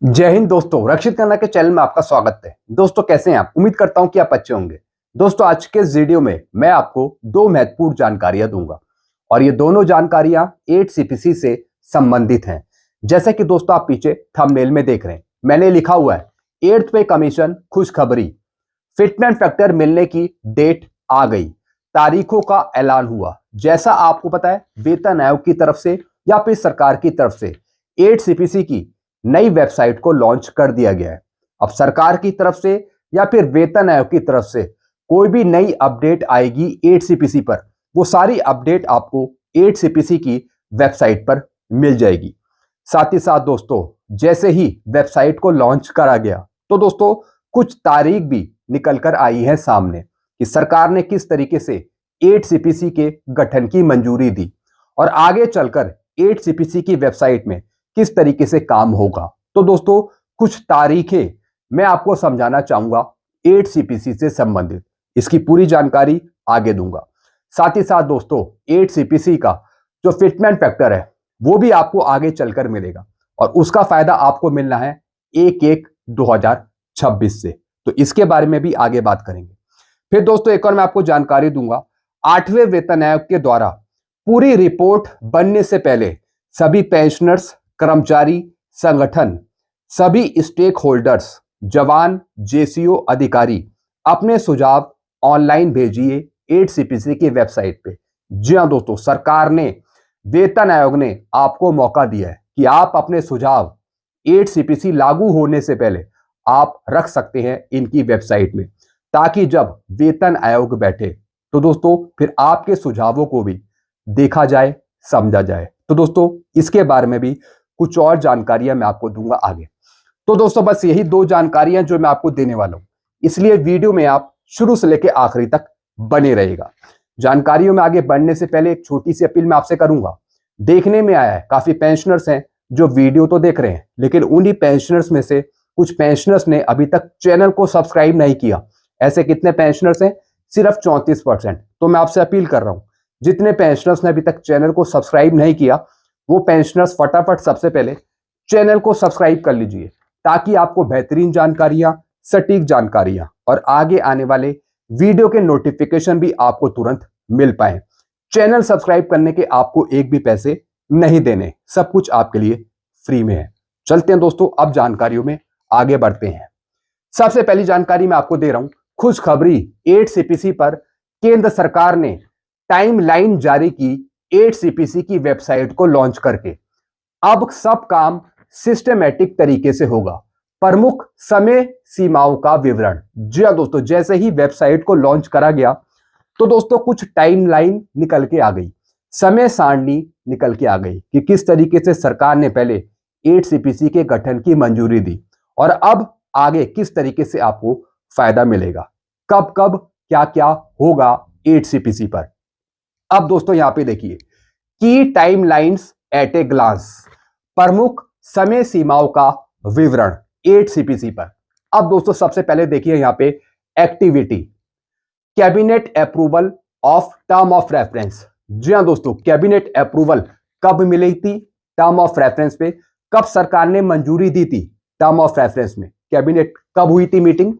जय हिंद दोस्तों, रक्षित खन्ना के चैनल में आपका स्वागत है। दोस्तों कैसे हैं आप? उम्मीद करता हूं कि आप अच्छे होंगे। दोस्तों आज के इस वीडियो में मैं आपको दो महत्वपूर्ण जानकारियां दूंगा और ये दोनों जानकारियां 8 सीपीसी से संबंधित हैं। जैसे कि दोस्तों आप पीछे थंबनेल में देख रहे हैं, मैंने लिखा हुआ है 8th पे कमीशन खुशखबरी, फिटमेंट फैक्टर मिलने की डेट आ गई, तारीखों का ऐलान हुआ। जैसा आपको पता है वेतन आयोग की तरफ से या फिर सरकार की तरफ से 8 सीपीसी की नई वेबसाइट को लॉन्च कर दिया गया है। अब सरकार की तरफ से या फिर वेतन आयोग की तरफ से कोई भी नई अपडेट आएगी 8 सीपीसी पर, वो सारी अपडेट आपको 8 सीपीसी की वेबसाइट पर मिल जाएगी। साथ ही साथ दोस्तों जैसे ही वेबसाइट को लॉन्च करा गया तो दोस्तों कुछ तारीख भी निकल कर आई है सामने कि सरकार ने किस तरीके से 8 सीपीसी के गठन की मंजूरी दी और आगे चलकर 8 सीपीसी की वेबसाइट में किस तरीके से काम होगा। तो दोस्तों कुछ तारीखें मैं आपको समझाना चाहूंगा 8 सीपीसी से संबंधित, इसकी पूरी जानकारी आगे दूंगा। साथ ही साथ दोस्तों 8 सीपीसी का जो फिटमेंट फैक्टर है वो भी आपको आगे चलकर मिलेगा और उसका फायदा आपको मिलना है 1/1/2026 से। तो इसके बारे में भी आगे बात करेंगे। फिर दोस्तों एक और मैं आपको जानकारी दूंगा, 8वें वेतन आयोग के द्वारा पूरी रिपोर्ट बनने से पहले सभी पेंशनर्स, कर्मचारी संगठन, सभी स्टेक होल्डर्स, जवान, जेसीओ अधिकारी अपने सुझाव ऑनलाइन भेजिए 8 सीपीसी की वेबसाइट पे। जी हां दोस्तों, सरकार ने, वेतन आयोग ने आपको मौका दिया है कि आप अपने सुझाव 8 सीपीसी लागू होने से पहले आप रख सकते हैं इनकी वेबसाइट में, ताकि जब वेतन आयोग बैठे तो दोस्तों फिर आपके सुझावों को भी देखा जाए, समझा जाए। तो दोस्तों इसके बारे में भी कुछ और जानकारियां मैं आपको दूंगा आगे। तो दोस्तों बस यही दो जानकारियां जो मैं आपको देने वाला हूं, इसलिए वीडियो में आप शुरू से लेकर आखिरी तक बने रहेगा। जानकारियों में आगे बढ़ने से पहले एक छोटी सी अपील मैं आपसे करूंगा। देखने में आया है काफी पेंशनर्स हैं जो वीडियो तो देख रहे हैं, लेकिन उन्हीं पेंशनर्स में से कुछ पेंशनर्स ने अभी तक चैनल को सब्सक्राइब नहीं किया। ऐसे कितने पेंशनर्स हैं? सिर्फ 34%। तो मैं आपसे अपील कर रहा हूं, जितने पेंशनर्स ने अभी तक चैनल को सब्सक्राइब नहीं किया वो पेंशनर्स फटाफट सबसे पहले चैनल को सब्सक्राइब कर लीजिए, ताकि आपको बेहतरीन जानकारियां, सटीक जानकारियां और आगे आने वाले वीडियो के नोटिफिकेशन भी आपको तुरंत मिल पाए। चैनल सब्सक्राइब करने के आपको एक भी पैसे नहीं देने, सब कुछ आपके लिए फ्री में है। चलते हैं दोस्तों, अब जानकारियों में आगे बढ़ते हैं। सबसे पहली जानकारी मैं आपको दे रहा हूं, खुशखबरी 8 सीपीसी पर केंद्र सरकार ने टाइमलाइन जारी की 8 सीपीसी की वेबसाइट को लॉन्च करके। अब सब काम सिस्टमैटिक तरीके से होगा। प्रमुख समय सीमाओं का विवरण। जी हां दोस्तों, जैसे ही वेबसाइट को लॉन्च करा गया तो दोस्तों कुछ टाइमलाइन निकल के आ गई, समय सारणी निकल के आ गई कि किस तरीके से सरकार ने पहले 8 सीपीसी के गठन की मंजूरी दी और अब आगे किस तरीके से आपको फायदा मिलेगा, कब कब क्या क्या होगा 8 सीपीसी पर। अब दोस्तों यहां पे देखिए, की टाइमलाइंस एट ए ग्लांस, प्रमुख समय सीमाओं का विवरण 8 सीपीसी पर। अब दोस्तों सबसे पहले देखिए यहां पे activity, cabinet approval of term of reference. जी हां दोस्तों, कैबिनेट अप्रूवल कब मिली थी? टर्म ऑफ रेफरेंस पे कब सरकार ने मंजूरी दी थी? टर्म ऑफ रेफरेंस में कैबिनेट कब हुई थी मीटिंग?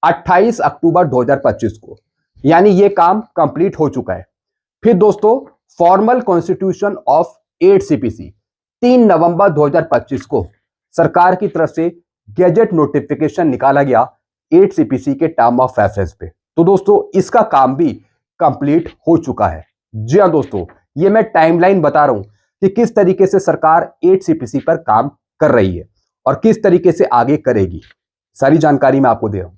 28 अक्टूबर 2025 को, यानी ये काम कंप्लीट हो चुका है। फिर दोस्तों फॉर्मल कॉन्स्टिट्यूशन ऑफ 8 सीपीसी 3 नवंबर 2025 को सरकार की तरफ से गैजेट नोटिफिकेशन निकाला गया 8 सीपीसी के टर्म ऑफ रेफरेंस पे। तो दोस्तों इसका काम भी कंप्लीट हो चुका है। जी हां दोस्तों, ये मैं टाइमलाइन बता रहा हूं कि किस तरीके से सरकार 8 सीपीसी पर काम कर रही है और किस तरीके से आगे करेगी, सारी जानकारी मैं आपको दे रहा हूं।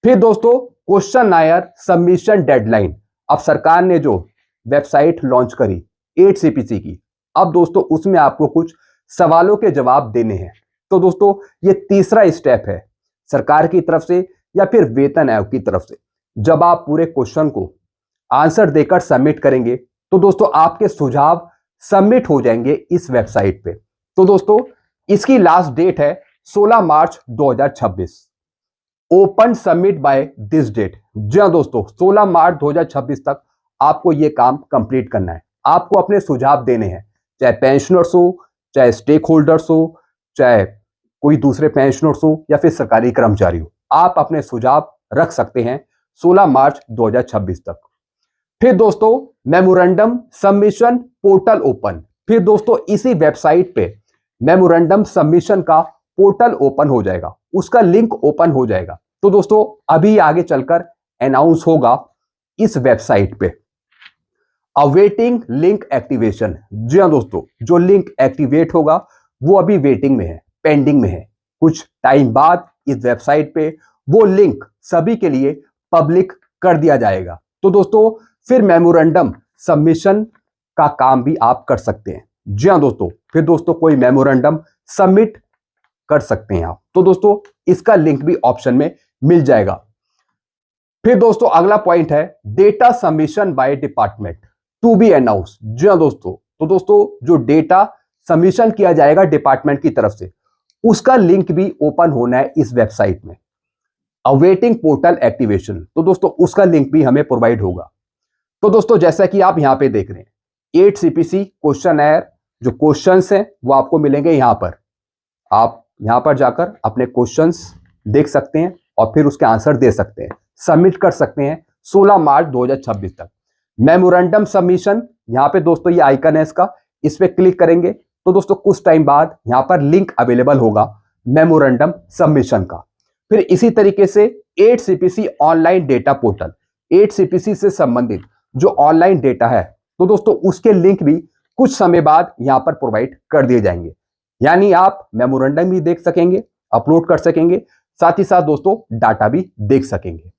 फिर दोस्तों क्वेश्चन नायर सबमिशन डेडलाइन। अब सरकार ने जो वेबसाइट लॉन्च करी 8 सीपीसी की, अब दोस्तों उसमें आपको कुछ सवालों के जवाब देने हैं। तो दोस्तों ये तीसरा स्टेप है सरकार की तरफ से या फिर वेतन आयोग की तरफ से। जब आप पूरे क्वेश्चन को आंसर देकर सबमिट करेंगे तो दोस्तों आपके सुझाव सबमिट हो जाएंगे इस वेबसाइट पे। तो दोस्तों इसकी लास्ट डेट है 16 March 2026। Open submit by this date. जी हां दोस्तों, 16 मार्च 2026 तक आपको यह काम कंप्लीट करना है। आपको अपने सुझाव देने हैं, चाहे पेंशनर्स हो, चाहे स्टेक होल्डर्स हो, चाहे कोई दूसरे पेंशनर्स हो या फिर सरकारी कर्मचारी हो, आप अपने सुझाव रख सकते हैं 16 मार्च 2026 तक। फिर दोस्तों मेमोरेंडम सबमिशन पोर्टल ओपन। फिर दोस्तों इसी वेबसाइट पे मेमोरेंडम सबमिशन का पोर्टल ओपन हो जाएगा, उसका लिंक ओपन हो जाएगा। तो दोस्तों अभी आगे चलकर अनाउंस होगा इस वेबसाइट पे। Awaiting link activation. जी हाँ दोस्तों, जो लिंक एक्टिवेट होगा वो अभी वेटिंग में है, पेंडिंग में है। कुछ टाइम बाद इस वेबसाइट पे वो लिंक सभी के लिए पब्लिक कर दिया जाएगा। तो दोस्तों फिर मेमोरेंडम सबमिशन का काम भी आप कर सकते हैं। जी हाँ दोस्तों, फिर दोस्तों कोई मेमोरेंडम सबमिट कर सकते हैं आप। तो दोस्तों इसका लिंक भी ऑप्शन में मिल जाएगा। फिर दोस्तों अगला पॉइंट है data submission by department to be announce. जी हाँ दोस्तों, तो दोस्तों जो डेटा सबमिशन किया जाएगा डिपार्टमेंट की तरफ से, उसका लिंक भी ओपन होना है इस वेबसाइट में। अवेटिंग पोर्टल एक्टिवेशन, तो दोस्तों उसका लिंक भी हमें प्रोवाइड होगा। तो दोस्तों जैसा कि आप यहां पे देख रहे हैं 8 CPC क्वेश्चनएयर, जो क्वेश्चंस हैं वो आपको मिलेंगे यहां पर। आप यहां पर जाकर अपने क्वेश्चंस देख सकते हैं और फिर उसके आंसर दे सकते हैं, सबमिट कर सकते हैं 16 मार्च 2026 तक। मेमोरेंडम सबमिशन, यहां पे दोस्तों ये आइकन है इसका, इस पे क्लिक करेंगे तो दोस्तों कुछ टाइम बाद यहां पर लिंक अवेलेबल होगा मेमोरेंडम सबमिशन का। फिर इसी तरीके से 8 CPC online data portal, 8 CPC से संबंधित जो ऑनलाइन डेटा है, तो दोस्तों उसके लिंक भी कुछ समय बाद यहां पर प्रोवाइड कर दिए जाएंगे। यानी आप मेमोरेंडम भी देख सकेंगे, अपलोड कर सकेंगे, साथ ही साथ दोस्तों डाटा भी देख सकेंगे।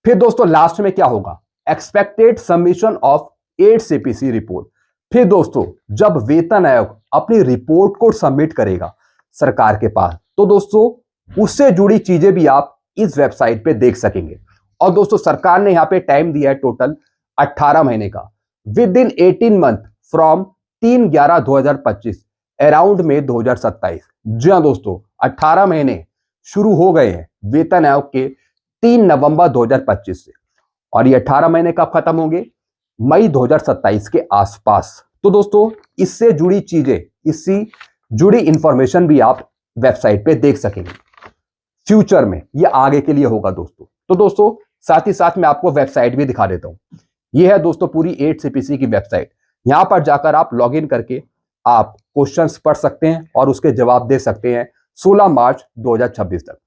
फिर दोस्तों लास्ट में क्या होगा, expected submission of 8 CPC report. फिर दोस्तों जब वेतन आयोग अपनी रिपोर्ट को सबमिट करेगा सरकार के पास, तो दोस्तों उससे जुड़ी चीजें भी आप इस वेबसाइट पे देख सकेंगे। और दोस्तों सरकार ने यहां पे टाइम दिया है टोटल 18 महीने का, with in 18 month from 3/11/2025 around में 2027। जी हाँ दोस्तों, 18 महीने शुरू हो गए हैं वेतन आयोग के 3 नवंबर 2025 से, और ये 18 महीने कब खत्म होंगे, मई 2027 के आसपास। तो दोस्तों इससे जुड़ी चीजें, इससे जुड़ी इंफॉर्मेशन भी आप वेबसाइट पे देख सकेंगे फ्यूचर में, ये आगे के लिए होगा दोस्तों। तो दोस्तों साथ ही साथ मैं आपको वेबसाइट भी दिखा देता हूं। ये है दोस्तों पूरी 8 CPC की वेबसाइट। यहां पर जाकर आप लॉगिन करके आप क्वेश्चंस पढ़ सकते हैं और उसके जवाब दे सकते हैं 16 मार्च 2026 तक।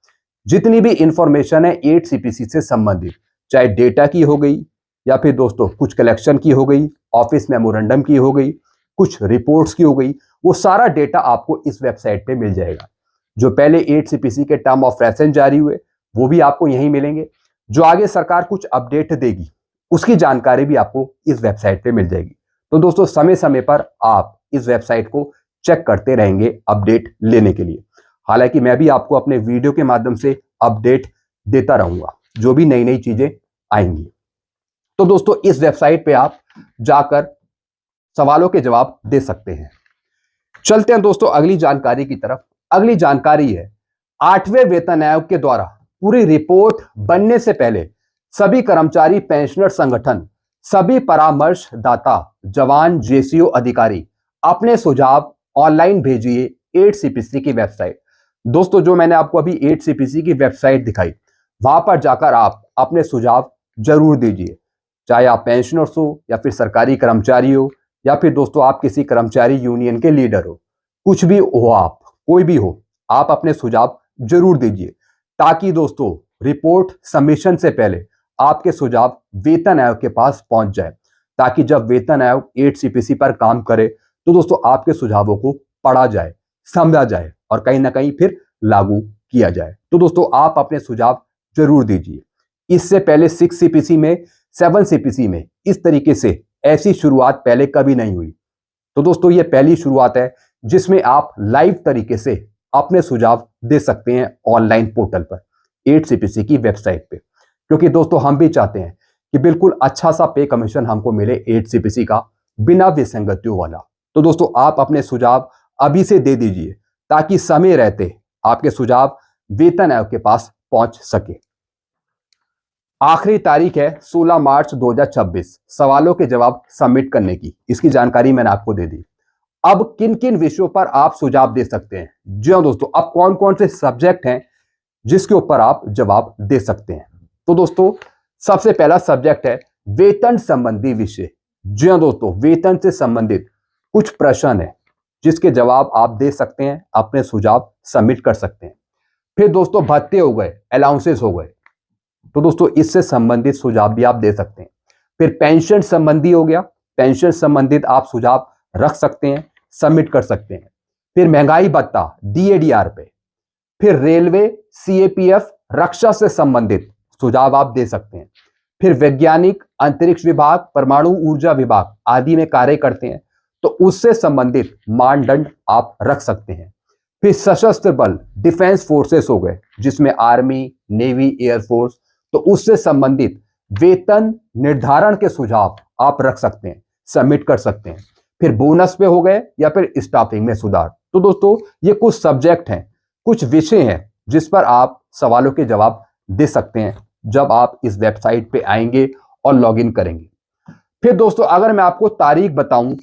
जितनी भी इंफॉर्मेशन है 8 CPC से संबंधित, चाहे डेटा की हो गई या फिर दोस्तों कुछ कलेक्शन की हो गई, ऑफिस मेमोरेंडम की हो गई, कुछ रिपोर्ट्स की हो गई, वो सारा डेटा आपको इस वेबसाइट पे मिल जाएगा। जो पहले 8 CPC के टर्म ऑफ रेफरेंस जारी हुए वो भी आपको यहीं मिलेंगे। जो आगे सरकार कुछ अपडेट देगी उसकी जानकारी भी आपको इस वेबसाइट पे मिल जाएगी। तो दोस्तों समय समय पर आप इस वेबसाइट को चेक करते रहेंगे अपडेट लेने के लिए। हालांकि मैं भी आपको अपने वीडियो के माध्यम से अपडेट देता रहूंगा जो भी नई नई चीजें आएंगी। तो दोस्तों इस वेबसाइट पे आप जाकर सवालों के जवाब दे सकते हैं। चलते हैं दोस्तों अगली जानकारी की तरफ। अगली जानकारी है 8वें वेतन आयोग के द्वारा पूरी रिपोर्ट बनने से पहले सभी कर्मचारी पेंशनर संगठन, सभी परामर्शदाता, जवान, जेसीओ अधिकारी अपने सुझाव ऑनलाइन भेजिए 8 CPC की वेबसाइट। दोस्तों जो मैंने आपको अभी 8 CPC की वेबसाइट दिखाई, वहां पर जाकर आप अपने सुझाव जरूर दीजिए, चाहे आप पेंशनर्स हो या फिर सरकारी कर्मचारी हो या फिर दोस्तों आप किसी कर्मचारी यूनियन के लीडर हो, कुछ भी हो, आप कोई भी हो, आप अपने सुझाव जरूर दीजिए ताकि दोस्तों रिपोर्ट सबमिशन से पहले आपके सुझाव वेतन आयोग के पास पहुंच जाए, ताकि जब वेतन आयोग 8 CPC पर काम करे तो दोस्तों आपके सुझावों को पढ़ा जाए, समझा जाए और कहीं ना कहीं फिर लागू किया जाए। तो दोस्तों आप अपने सुझाव जरूर दीजिए। इससे पहले 6 CPC में, 7 CPC में इस तरीके से ऐसी शुरुआत पहले कभी नहीं हुई। तो दोस्तों ये पहली शुरुआत है जिसमें आप लाइव तरीके से अपने सुझाव दे सकते हैं ऑनलाइन पोर्टल पर 8 CPC की वेबसाइट पे, क्योंकि दोस्तों हम भी चाहते हैं कि बिल्कुल अच्छा सा पे कमीशन हमको मिले 8 CPC का, बिना विसंगतियों वाला। तो दोस्तों आप अपने सुझाव अभी से दे दीजिए ताकि समय रहते आपके सुझाव वेतन आयोग के पास पहुंच सके। आखिरी तारीख है 16 मार्च 2026 सवालों के जवाब सबमिट करने की, इसकी जानकारी मैंने आपको दे दी। अब किन किन विषयों पर आप सुझाव दे सकते हैं? जी हाँ दोस्तों, अब कौन कौन से सब्जेक्ट हैं जिसके ऊपर आप जवाब दे सकते हैं? तो दोस्तों सबसे पहला सब्जेक्ट है वेतन संबंधी विषय। जी हाँ दोस्तों, वेतन से संबंधित कुछ प्रश्न है जिसके जवाब आप दे सकते हैं, अपने सुझाव सबमिट कर सकते हैं। फिर दोस्तों भत्ते हो गए, अलाउंसेस हो गए, तो दोस्तों इससे संबंधित सुझाव भी आप दे सकते हैं। फिर पेंशन संबंधी हो गया, पेंशन संबंधित आप सुझाव रख सकते हैं, सबमिट कर सकते हैं। फिर महंगाई भत्ता DADR पे, फिर रेलवे, CAPF, रक्षा से संबंधित सुझाव आप दे सकते हैं। फिर वैज्ञानिक, अंतरिक्ष विभाग, परमाणु ऊर्जा विभाग आदि में कार्य करते हैं तो उससे संबंधित मानदंड आप रख सकते हैं। फिर सशस्त्र बल, डिफेंस फोर्सेस हो गए जिसमें आर्मी, नेवी, एयरफोर्स, तो उससे संबंधित वेतन निर्धारण के सुझाव आप रख सकते हैं, सबमिट कर सकते हैं। फिर बोनस पे हो गए या फिर स्टाफिंग में सुधार। तो दोस्तों ये कुछ सब्जेक्ट हैं, कुछ विषय हैं जिस पर आप सवालों के जवाब दे सकते हैं जब आप इस वेबसाइट पे आएंगे और लॉगिन करेंगे। फिर दोस्तों अगर मैं आपको तारीख बताऊं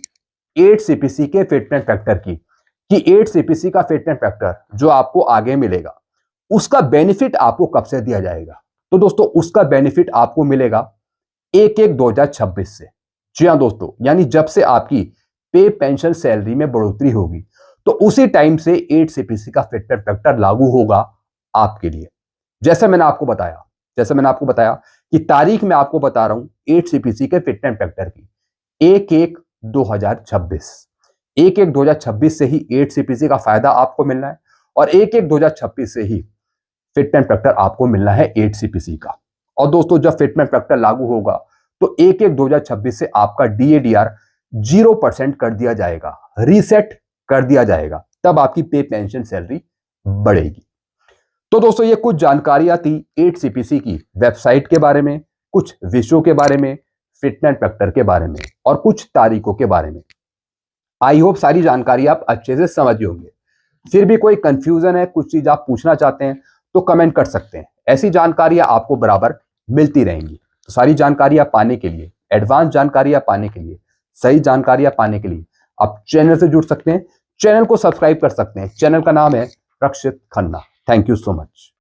8 CPC के फिटनेस फैक्टर की, कि 8 CPC का फिटनेस फैक्टर जो आपको आगे मिलेगा उसका बेनिफिट आपको कब से दिया जाएगा? तो दोस्तों उसका बेनिफिट आपको मिलेगा 1/1/2026 से। जी हाँ दोस्तों, यानी जब से आपकी पे, पेंशन, सैलरी में बढ़ोतरी होगी तो उसी टाइम से 8 CPC का फिटनेस फैक्टर लागू होगा आपके लिए। जैसे मैंने आपको बताया कि तारीख में आपको बता रहा हूं 8 CPC के फिटनेस फैक्टर की 1/1/2026। 1/1/2026 से ही 8 CPC का फायदा आपको मिलना है और 1/1/2026 से ही फिटनेस फैक्टर आपको मिलना है 8 CPC का। और दोस्तों जब फिटनेस फैक्टर लागू होगा तो 1/1/2026 से आपका DADR 0% कर दिया जाएगा, रीसेट कर दिया जाएगा, तब आपकी पे, पेंशन, सैलरी बढ़ेगी। तो दोस्तों ये कुछ जानकारियां थी 8 CPC की वेबसाइट के बारे में, कुछ विषयों के बारे में, फिटनेस फैक्टर के बारे में और कुछ तारीखों के बारे में। आई होप सारी जानकारी आप अच्छे से समझ होंगे। फिर भी कोई कंफ्यूजन है, कुछ चीज आप पूछना चाहते हैं तो कमेंट कर सकते हैं। ऐसी जानकारियां आपको बराबर मिलती रहेंगी। तो सारी जानकारियां पाने के लिए, एडवांस जानकारियां पाने के लिए, सही जानकारियां पाने के लिए आप चैनल से जुड़ सकते हैं, चैनल को सब्सक्राइब कर सकते हैं। चैनल का नाम है Rakshit Khanna. Thank you so much.